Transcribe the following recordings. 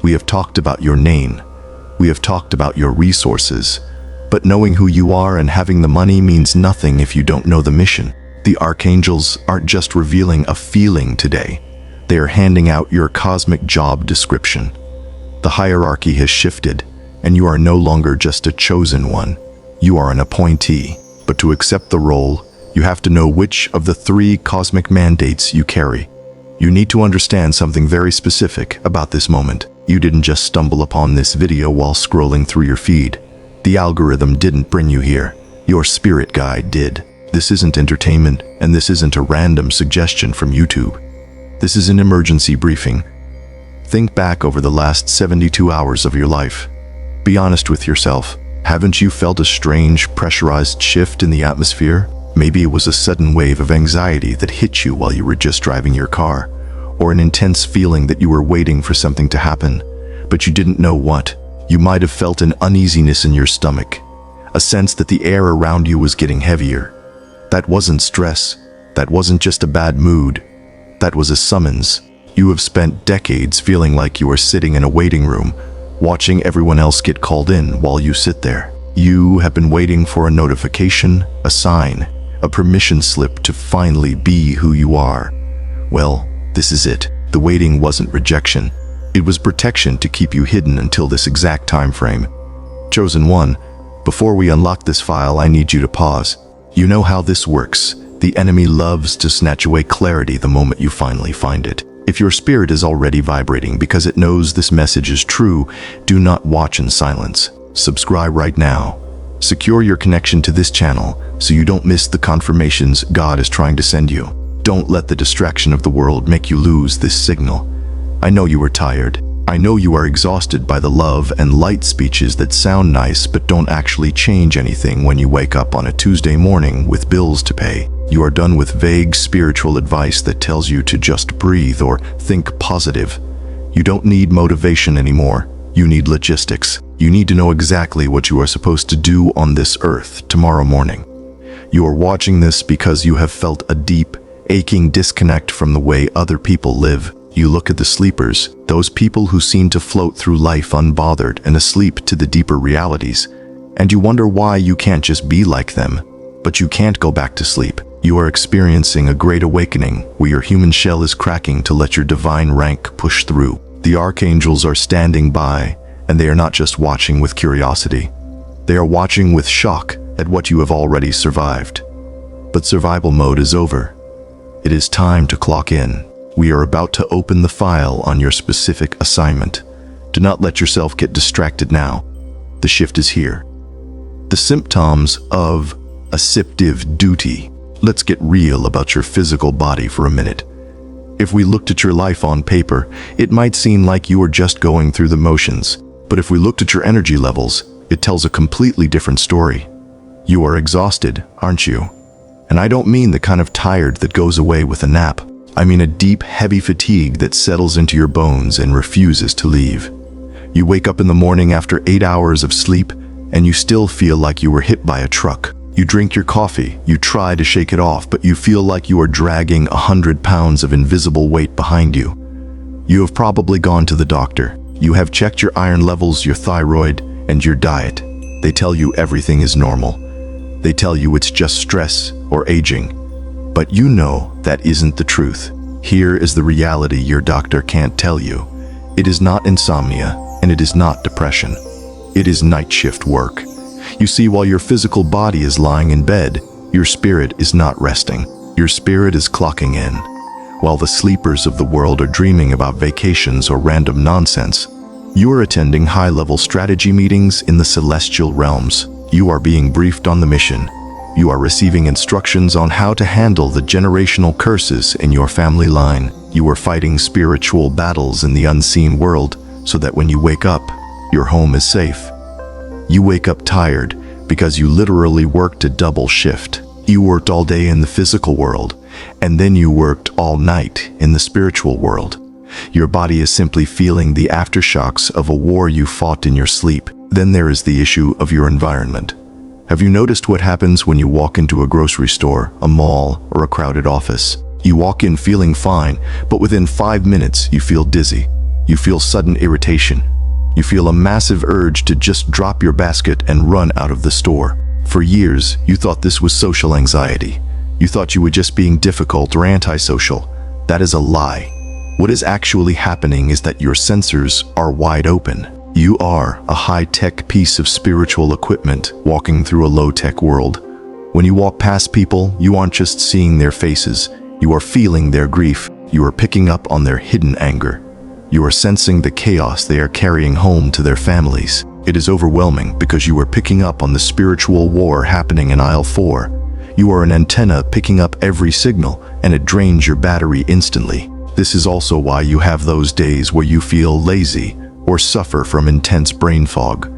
We have talked about your name. We have talked about your resources. But knowing who you are and having the money means nothing if you don't know the mission. The Archangels aren't just revealing a feeling today. They are handing out your cosmic job description. The hierarchy has shifted, and you are no longer just a chosen one. You are an appointee. But to accept the role, you have to know which of the 3 cosmic mandates you carry. You need to understand something very specific about this moment. You didn't just stumble upon this video while scrolling through your feed. The algorithm didn't bring you here. Your spirit guide did. This isn't entertainment, and this isn't a random suggestion from YouTube. This is an emergency briefing. Think back over the last 72 hours of your life. Be honest with yourself. Haven't you felt a strange, pressurized shift in the atmosphere? Maybe it was a sudden wave of anxiety that hit you while you were just driving your car, or an intense feeling that you were waiting for something to happen, but you didn't know what. You might have felt an uneasiness in your stomach, a sense that the air around you was getting heavier. That wasn't stress. That wasn't just a bad mood. That was a summons. You have spent decades feeling like you are sitting in a waiting room, watching everyone else get called in while you sit there. You have been waiting for a notification, a sign, a permission slip to finally be who you are. Well, this is it. The waiting wasn't rejection. It was protection to keep you hidden until this exact time frame. Chosen one, before we unlock this file, I need you to pause. You know how this works. The enemy loves to snatch away clarity the moment you finally find it. If your spirit is already vibrating because it knows this message is true, do not watch in silence. Subscribe right now. Secure your connection to this channel so you don't miss the confirmations God is trying to send you. Don't let the distraction of the world make you lose this signal. I know you are tired. I know you are exhausted by the love and light speeches that sound nice but don't actually change anything when you wake up on a Tuesday morning with bills to pay. You are done with vague spiritual advice that tells you to just breathe or think positive. You don't need motivation anymore. You need logistics. You need to know exactly what you are supposed to do on this earth tomorrow morning. You are watching this because you have felt a deep, aching disconnect from the way other people live. You look at the sleepers, those people who seem to float through life unbothered and asleep to the deeper realities, and you wonder why you can't just be like them. But you can't go back to sleep. You are experiencing a great awakening where your human shell is cracking to let your divine rank push through. The Archangels are standing by, and they are not just watching with curiosity. They are watching with shock at what you have already survived. But survival mode is over. It is time to clock in. We are about to open the file on your specific assignment. Do not let yourself get distracted now. The shift is here. The symptoms of asciptive duty. Let's get real about your physical body for a minute. If we looked at your life on paper, it might seem like you are just going through the motions. But if we looked at your energy levels, it tells a completely different story. You are exhausted, aren't you? And I don't mean the kind of tired that goes away with a nap. I mean a deep, heavy fatigue that settles into your bones and refuses to leave. You wake up in the morning after 8 hours of sleep, and you still feel like you were hit by a truck. You drink your coffee, you try to shake it off, but you feel like you are dragging 100 pounds of invisible weight behind you. You have probably gone to the doctor. You have checked your iron levels, your thyroid, and your diet. They tell you everything is normal. They tell you it's just stress or aging. But you know that isn't the truth. Here is the reality your doctor can't tell you. It is not insomnia, and it is not depression. It is night shift work. You see, while your physical body is lying in bed, your spirit is not resting. Your spirit is clocking in. While the sleepers of the world are dreaming about vacations or random nonsense, you are attending high-level strategy meetings in the celestial realms. You are being briefed on the mission. You are receiving instructions on how to handle the generational curses in your family line. You are fighting spiritual battles in the unseen world so that when you wake up, your home is safe. You wake up tired because you literally worked a double shift. You worked all day in the physical world, and then you worked all night in the spiritual world. Your body is simply feeling the aftershocks of a war you fought in your sleep. Then there is the issue of your environment. Have you noticed what happens when you walk into a grocery store, a mall, or a crowded office? You walk in feeling fine, but within 5 minutes you feel dizzy. You feel sudden irritation. You feel a massive urge to just drop your basket and run out of the store. For years, you thought this was social anxiety. You thought you were just being difficult or antisocial. That is a lie. What is actually happening is that your sensors are wide open. You are a high-tech piece of spiritual equipment walking through a low-tech world. When you walk past people, you aren't just seeing their faces. You are feeling their grief. You are picking up on their hidden anger. You are sensing the chaos they are carrying home to their families. It is overwhelming because you are picking up on the spiritual war happening in aisle 4. You are an antenna picking up every signal, and it drains your battery instantly. This is also why you have those days where you feel lazy or suffer from intense brain fog.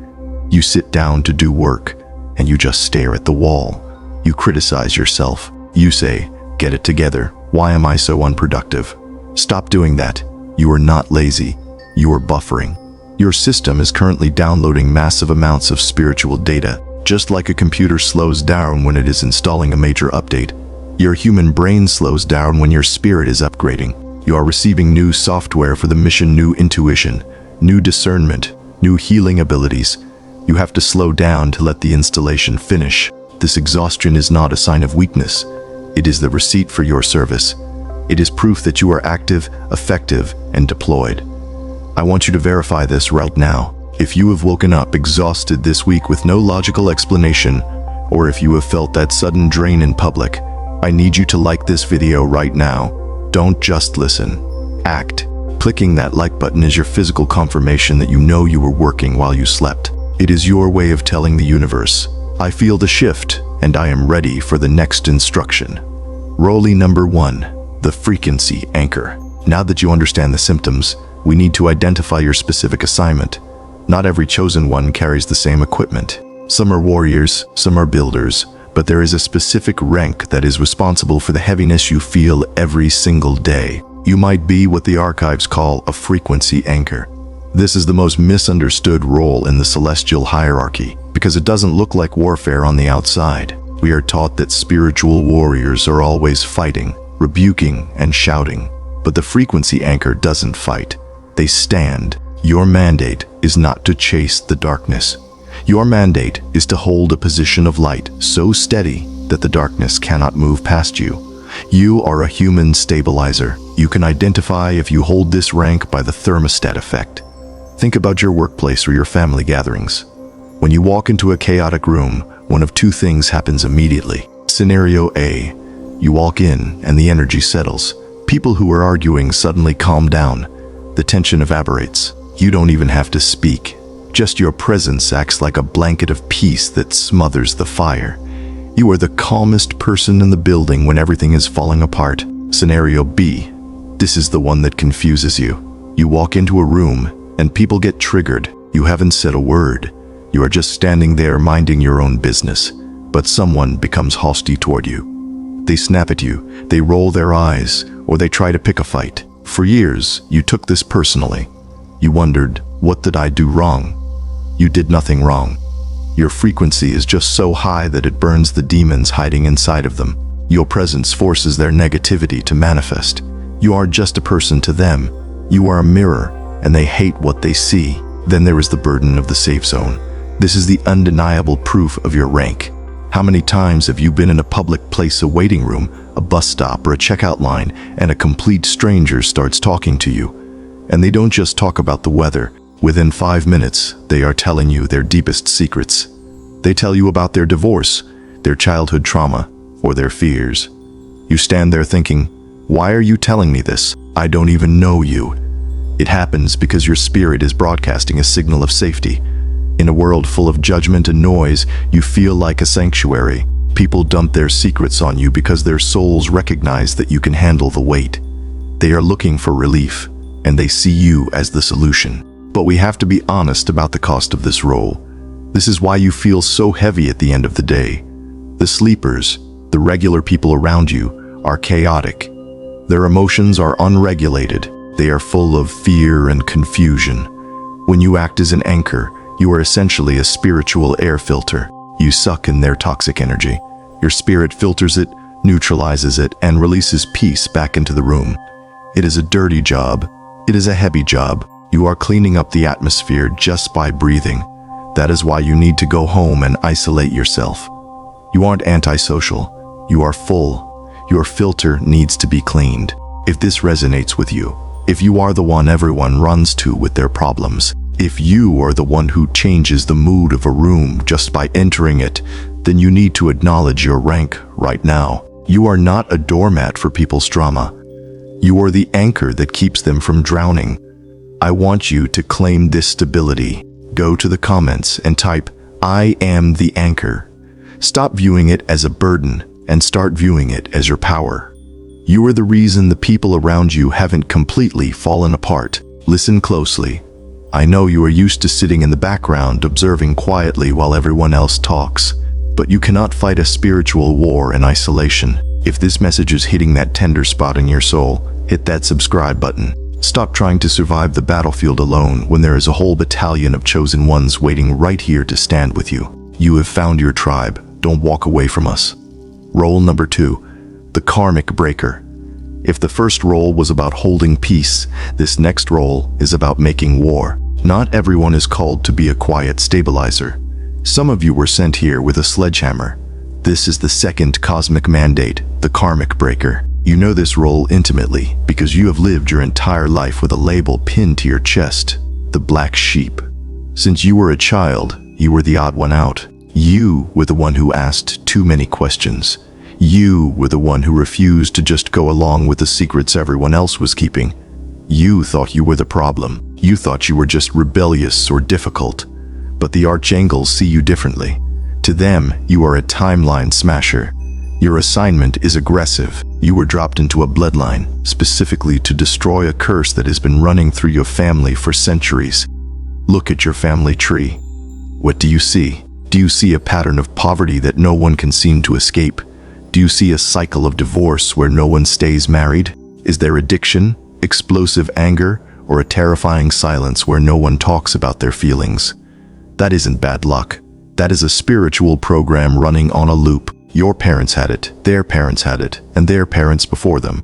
You sit down to do work, and you just stare at the wall. You criticize yourself. You say, "Get it together. Why am I so unproductive?" Stop doing that. You are not lazy. You are buffering. Your system is currently downloading massive amounts of spiritual data. Just like a computer slows down when it is installing a major update, your human brain slows down when your spirit is upgrading. You are receiving new software for the mission, new intuition, new discernment, new healing abilities. You have to slow down to let the installation finish. This exhaustion is not a sign of weakness. It is the receipt for your service. It is proof that you are active, effective, and deployed. I want you to verify this right now. If you have woken up exhausted this week with no logical explanation, or if you have felt that sudden drain in public, I need you to like this video right now. Don't just listen. Act. Clicking that like button is your physical confirmation that you know you were working while you slept. It is your way of telling the universe, I feel the shift, and I am ready for the next instruction. Role number 1, the frequency anchor. Now that you understand the symptoms, we need to identify your specific assignment. Not every chosen one carries the same equipment. Some are warriors, some are builders, but there is a specific rank that is responsible for the heaviness you feel every single day. You might be what the archives call a frequency anchor. This is the most misunderstood role in the celestial hierarchy because it doesn't look like warfare on the outside. We are taught that spiritual warriors are always fighting, rebuking, and shouting. But the frequency anchor doesn't fight. They stand. Your mandate is not to chase the darkness. Your mandate is to hold a position of light so steady that the darkness cannot move past you. You are a human stabilizer. You can identify if you hold this rank by the thermostat effect. Think about your workplace or your family gatherings. When you walk into a chaotic room, one of two things happens immediately. Scenario A, you walk in and the energy settles. People who are arguing suddenly calm down. The tension evaporates. You don't even have to speak. Just your presence acts like a blanket of peace that smothers the fire. You are the calmest person in the building when everything is falling apart. Scenario B, this is the one that confuses you. You walk into a room and people get triggered. You haven't said a word. You are just standing there minding your own business, but someone becomes hostile toward you. They snap at you, they roll their eyes, or they try to pick a fight. For years, you took this personally. You wondered, what did I do wrong? You did nothing wrong. Your frequency is just so high that it burns the demons hiding inside of them. Your presence forces their negativity to manifest. You are just a person to them. You are a mirror, and they hate what they see. Then there is the burden of the safe zone. This is the undeniable proof of your rank. How many times have you been in a public place, a waiting room, a bus stop, or a checkout line, and a complete stranger starts talking to you? And they don't just talk about the weather. Within 5 minutes, they are telling you their deepest secrets. They tell you about their divorce, their childhood trauma, or their fears. You stand there thinking, why are you telling me this? I don't even know you. It happens because your spirit is broadcasting a signal of safety. In a world full of judgment and noise, you feel like a sanctuary. People dump their secrets on you because their souls recognize that you can handle the weight. They are looking for relief, and they see you as the solution. But we have to be honest about the cost of this role. This is why you feel so heavy at the end of the day. The sleepers, the regular people around you, are chaotic. Their emotions are unregulated. They are full of fear and confusion. When you act as an anchor, you are essentially a spiritual air filter. You suck in their toxic energy. Your spirit filters it, neutralizes it, and releases peace back into the room. It is a dirty job. It is a heavy job. You are cleaning up the atmosphere just by breathing. That is why you need to go home and isolate yourself. You aren't antisocial. You are full. Your filter needs to be cleaned. If this resonates with you, if you are the one everyone runs to with their problems, if you are the one who changes the mood of a room just by entering it, then you need to acknowledge your rank right now. You are not a doormat for people's drama. You are the anchor that keeps them from drowning. I want you to claim this stability. Go to the comments and type, "I am the anchor." Stop viewing it as a burden and start viewing it as your power. You are the reason the people around you haven't completely fallen apart. Listen closely. I know you are used to sitting in the background observing quietly while everyone else talks, but you cannot fight a spiritual war in isolation. If this message is hitting that tender spot in your soul, hit that subscribe button. Stop trying to survive the battlefield alone when there is a whole battalion of chosen ones waiting right here to stand with you. You have found your tribe. Don't walk away from us. Role number 2, the karmic breaker. If the first role was about holding peace, this next role is about making war. Not everyone is called to be a quiet stabilizer. Some of you were sent here with a sledgehammer. This is the second cosmic mandate, the karmic breaker. You know this role intimately because you have lived your entire life with a label pinned to your chest, the black sheep. Since you were a child, you were the odd one out. You were the one who asked too many questions. You were the one who refused to just go along with the secrets everyone else was keeping. You thought you were the problem. You thought you were just rebellious or difficult. But the Archangels see you differently. To them, you are a timeline smasher. Your assignment is aggressive. You were dropped into a bloodline, specifically to destroy a curse that has been running through your family for centuries. Look at your family tree. What do you see? Do you see a pattern of poverty that no one can seem to escape? Do you see a cycle of divorce where no one stays married? Is there addiction, explosive anger, or a terrifying silence where no one talks about their feelings? That isn't bad luck. That is a spiritual program running on a loop. Your parents had it, their parents had it, and their parents before them.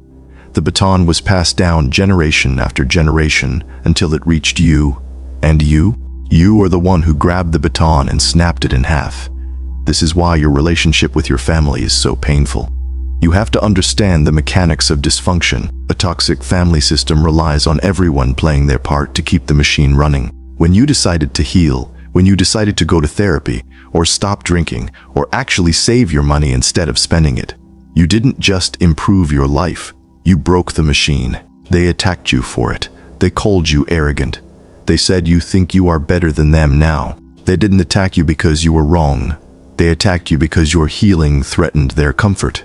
The baton was passed down generation after generation until it reached you. And you? You are the one who grabbed the baton and snapped it in half. This is why your relationship with your family is so painful. You have to understand the mechanics of dysfunction. A toxic family system relies on everyone playing their part to keep the machine running. When you decided to heal, when you decided to go to therapy, or stop drinking, or actually save your money instead of spending it, you didn't just improve your life, you broke the machine. They attacked you for it. They called you arrogant. They said you think you are better than them now. They didn't attack you because you were wrong. They attacked you because your healing threatened their comfort.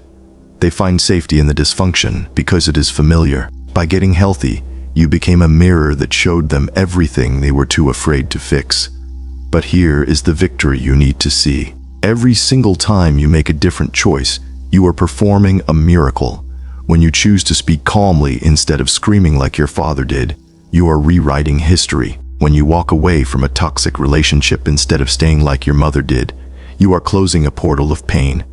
They find safety in the dysfunction because it is familiar. By getting healthy, you became a mirror that showed them everything they were too afraid to fix. But here is the victory you need to see. Every single time you make a different choice, you are performing a miracle. When you choose to speak calmly instead of screaming like your father did, you are rewriting history. When you walk away from a toxic relationship instead of staying like your mother did, you are closing a portal of pain.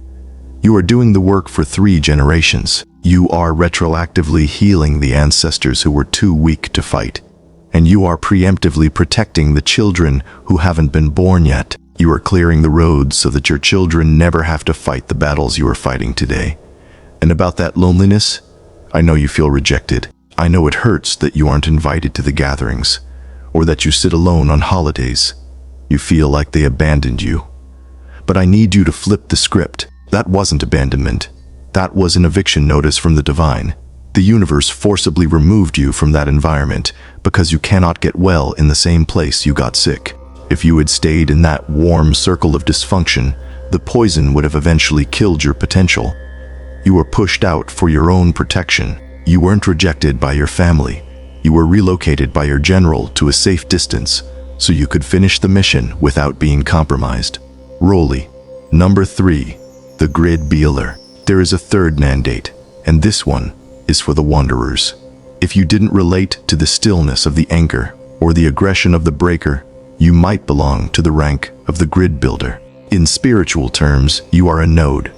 You are doing the work for 3 generations. You are retroactively healing the ancestors who were too weak to fight. And you are preemptively protecting the children who haven't been born yet. You are clearing the roads so that your children never have to fight the battles you are fighting today. And about that loneliness, I know you feel rejected. I know it hurts that you aren't invited to the gatherings, or that you sit alone on holidays. You feel like they abandoned you. But I need you to flip the script. That wasn't abandonment. That was an eviction notice from the divine. The universe forcibly removed you from that environment because you cannot get well in the same place you got sick. If you had stayed in that warm circle of dysfunction, the poison would have eventually killed your potential. You were pushed out for your own protection. You weren't rejected by your family. You were relocated by your general to a safe distance so you could finish the mission without being compromised. Rolly. Number 3. The grid beeler. There is a third mandate, and this one is for the wanderers. If you didn't relate to the stillness of the anchor or the aggression of the breaker, you might belong to the rank of the grid builder. In spiritual terms, you are a node.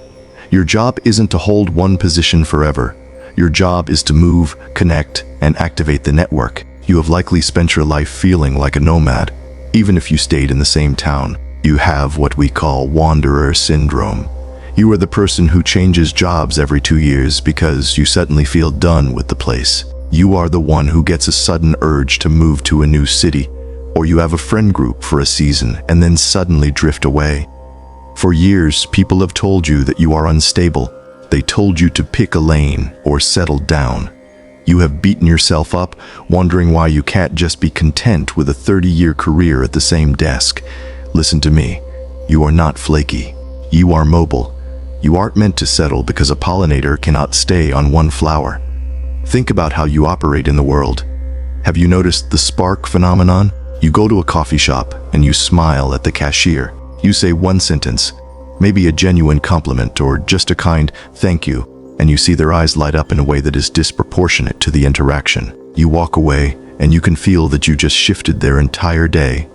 Your job isn't to hold one position forever. Your job is to move, connect, and activate the network. You have likely spent your life feeling like a nomad, even if you stayed in the same town. You have what we call wanderer syndrome. You are the person who changes jobs every 2 years because you suddenly feel done with the place. You are the one who gets a sudden urge to move to a new city, or you have a friend group for a season and then suddenly drift away. For years, people have told you that you are unstable. They told you to pick a lane or settle down. You have beaten yourself up, wondering why you can't just be content with a 30-year career at the same desk. Listen to me. You are not flaky. You are mobile. You aren't meant to settle because a pollinator cannot stay on one flower. Think about how you operate in the world. Have you noticed the spark phenomenon? You go to a coffee shop and you smile at the cashier. You say one sentence, maybe a genuine compliment or just a kind thank you, and you see their eyes light up in a way that is disproportionate to the interaction. You walk away and you can feel that you just shifted their entire day.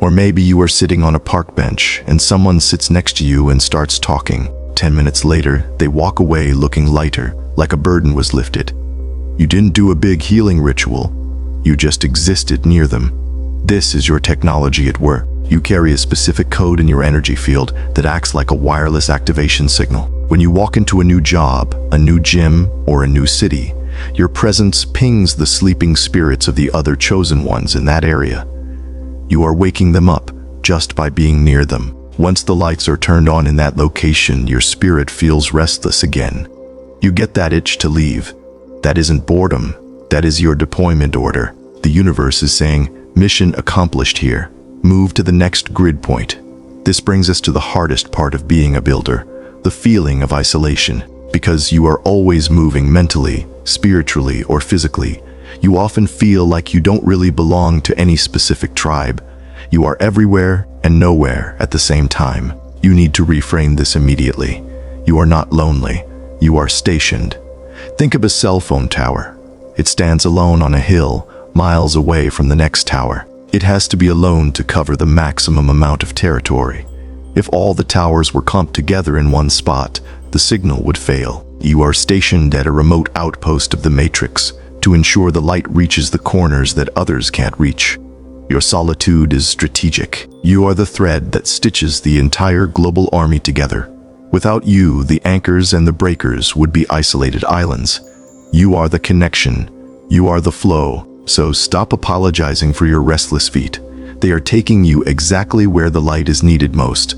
Or maybe you are sitting on a park bench and someone sits next to you and starts talking. 10 minutes later, they walk away looking lighter, like a burden was lifted. You didn't do a big healing ritual. You just existed near them. This is your technology at work. You carry a specific code in your energy field that acts like a wireless activation signal. When you walk into a new job, a new gym, or a new city, your presence pings the sleeping spirits of the other chosen ones in that area. You are waking them up just by being near them. Once the lights are turned on in that location, your spirit feels restless again. You get that itch to leave. That isn't boredom. That is your deployment order. The universe is saying, mission accomplished here. Move to the next grid point. This brings us to the hardest part of being a builder, the feeling of isolation. Because you are always moving mentally, spiritually, or physically, you often feel like you don't really belong to any specific tribe. You are everywhere and nowhere at the same time. You need to reframe this immediately. You are not lonely. You are stationed. Think of a cell phone tower. It stands alone on a hill, miles away from the next tower. It has to be alone to cover the maximum amount of territory. If all the towers were clumped together in one spot, the signal would fail. You are stationed at a remote outpost of the matrix to ensure the light reaches the corners that others can't reach. Your solitude is strategic. You are the thread that stitches the entire global army together. Without you, the anchors and the breakers would be isolated islands. You are the connection. You are the flow. So stop apologizing for your restless feet. They are taking you exactly where the light is needed most.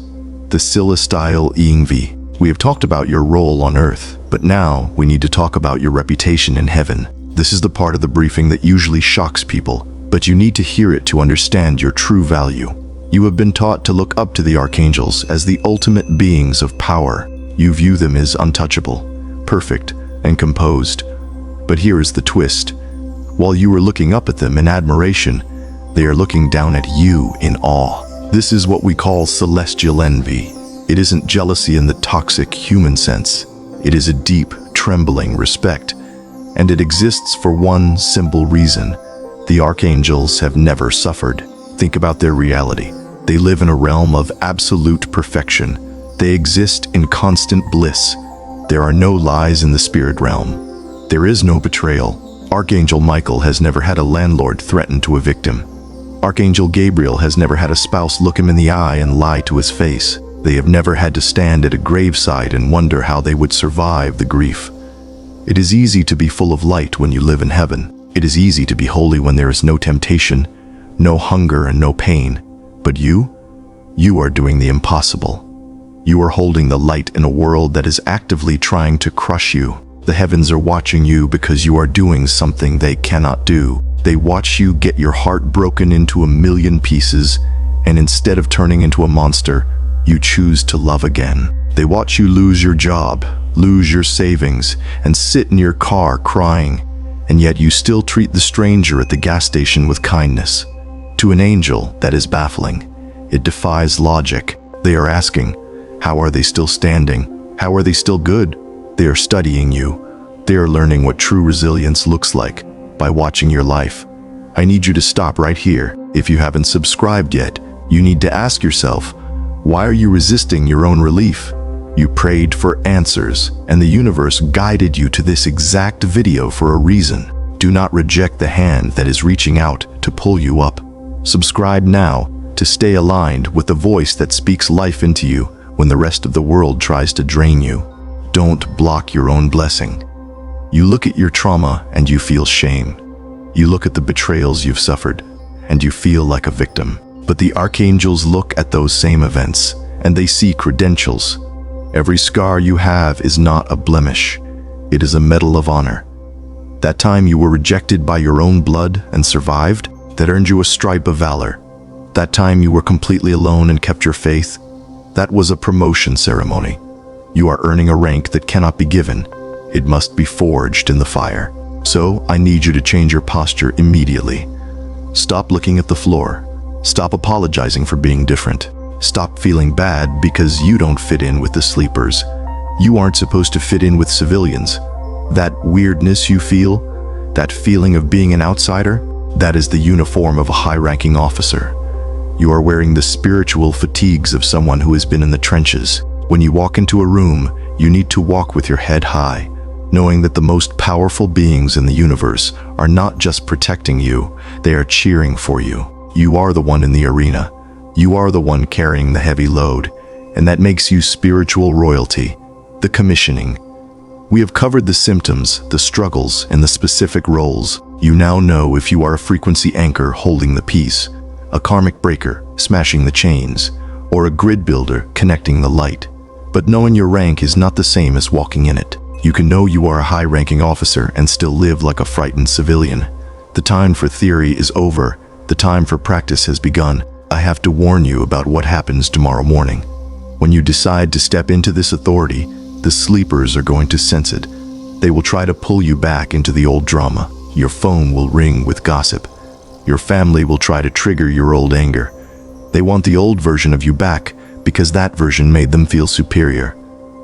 The Celestial Ingvi. We have talked about your role on Earth, but now we need to talk about your reputation in heaven. This is the part of the briefing that usually shocks people, but you need to hear it to understand your true value. You have been taught to look up to the Archangels as the ultimate beings of power. You view them as untouchable, perfect, and composed. But here is the twist. While you are looking up at them in admiration, they are looking down at you in awe. This is what we call celestial envy. It isn't jealousy in the toxic human sense. It is a deep, trembling respect. And it exists for one simple reason. The Archangels have never suffered. Think about their reality. They live in a realm of absolute perfection. They exist in constant bliss. There are no lies in the spirit realm. There is no betrayal. Archangel Michael has never had a landlord threaten to evict him. Archangel Gabriel has never had a spouse look him in the eye and lie to his face. They have never had to stand at a graveside and wonder how they would survive the grief. It is easy to be full of light when you live in heaven. It is easy to be holy when there is no temptation, no hunger, and no pain. But you are doing the impossible. You are holding the light in a world that is actively trying to crush you. The heavens are watching you because you are doing something they cannot do. They watch you get your heart broken into a million pieces, and instead of turning into a monster, you choose to love again. They watch you lose your job, lose your savings, and sit in your car crying, and yet you still treat the stranger at the gas station with kindness. To an angel, that is baffling. It defies logic. They are asking, how are they still standing? How are they still good? They are studying you. They are learning what true resilience looks like by watching your life. I need you to stop right here. If you haven't subscribed yet, you need to ask yourself, why are you resisting your own relief? You prayed for answers, and the universe guided you to this exact video for a reason. Do not reject the hand that is reaching out to pull you up. Subscribe now to stay aligned with the voice that speaks life into you when the rest of the world tries to drain you. Don't block your own blessing. You look at your trauma and you feel shame. You look at the betrayals you've suffered and you feel like a victim. But the archangels look at those same events and they see credentials. Every scar you have is not a blemish. It is a medal of honor. That time you were rejected by your own blood and survived, that earned you a stripe of valor. That time you were completely alone and kept your faith, that was a promotion ceremony. You are earning a rank that cannot be given. It must be forged in the fire. So I need you to change your posture immediately. Stop looking at the floor. Stop apologizing for being different. Stop feeling bad because you don't fit in with the sleepers. You aren't supposed to fit in with civilians. That weirdness you feel, that feeling of being an outsider, that is the uniform of a high-ranking officer. You are wearing the spiritual fatigues of someone who has been in the trenches. When you walk into a room, you need to walk with your head high, knowing that the most powerful beings in the universe are not just protecting you, they are cheering for you. You are the one in the arena. You are the one carrying the heavy load, and that makes you spiritual royalty, the commissioning. We have covered the symptoms, the struggles, and the specific roles. You now know if you are a frequency anchor holding the peace, a karmic breaker smashing the chains, or a grid builder connecting the light. But knowing your rank is not the same as walking in it. You can know you are a high-ranking officer and still live like a frightened civilian. The time for theory is over. The time for practice has begun. I have to warn you about what happens tomorrow morning. When you decide to step into this authority, the sleepers are going to sense it. They will try to pull you back into the old drama. Your phone will ring with gossip. Your family will try to trigger your old anger. They want the old version of you back because that version made them feel superior.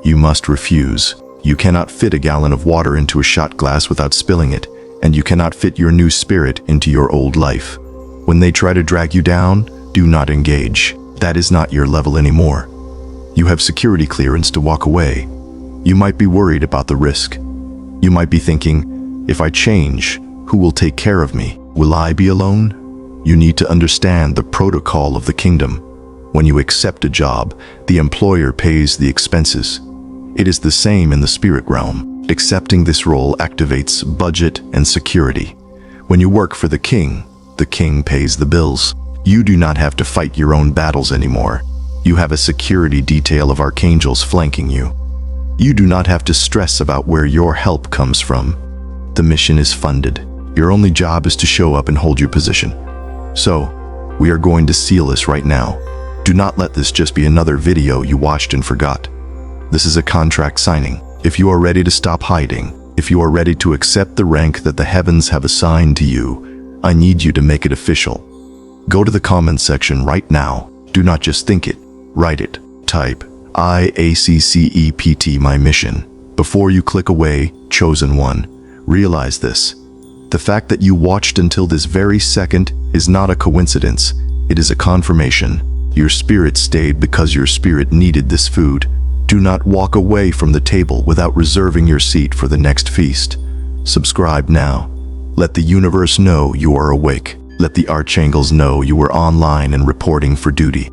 You must refuse. You cannot fit a gallon of water into a shot glass without spilling it, and you cannot fit your new spirit into your old life. When they try to drag you down, do not engage. That is not your level anymore. You have security clearance to walk away. You might be worried about the risk. You might be thinking, if I change, who will take care of me? Will I be alone? You need to understand the protocol of the kingdom. When you accept a job, the employer pays the expenses. It is the same in the spirit realm. Accepting this role activates budget and security. When you work for the king pays the bills. You do not have to fight your own battles anymore. You have a security detail of archangels flanking you. You do not have to stress about where your help comes from. The mission is funded. Your only job is to show up and hold your position. So, we are going to seal this right now. Do not let this just be another video you watched and forgot. This is a contract signing. If you are ready to stop hiding, if you are ready to accept the rank that the heavens have assigned to you, I need you to make it official. Go to the comments section right now. Do not just think it, write it. Type IACCEPT my mission. Before you click away, chosen one, realize this. The fact that you watched until this very second is not a coincidence. It is a confirmation. Your spirit stayed because your spirit needed this food. Do not walk away from the table without reserving your seat for the next feast. Subscribe now. Let the universe know you are awake. Let the Archangels know you are online and reporting for duty.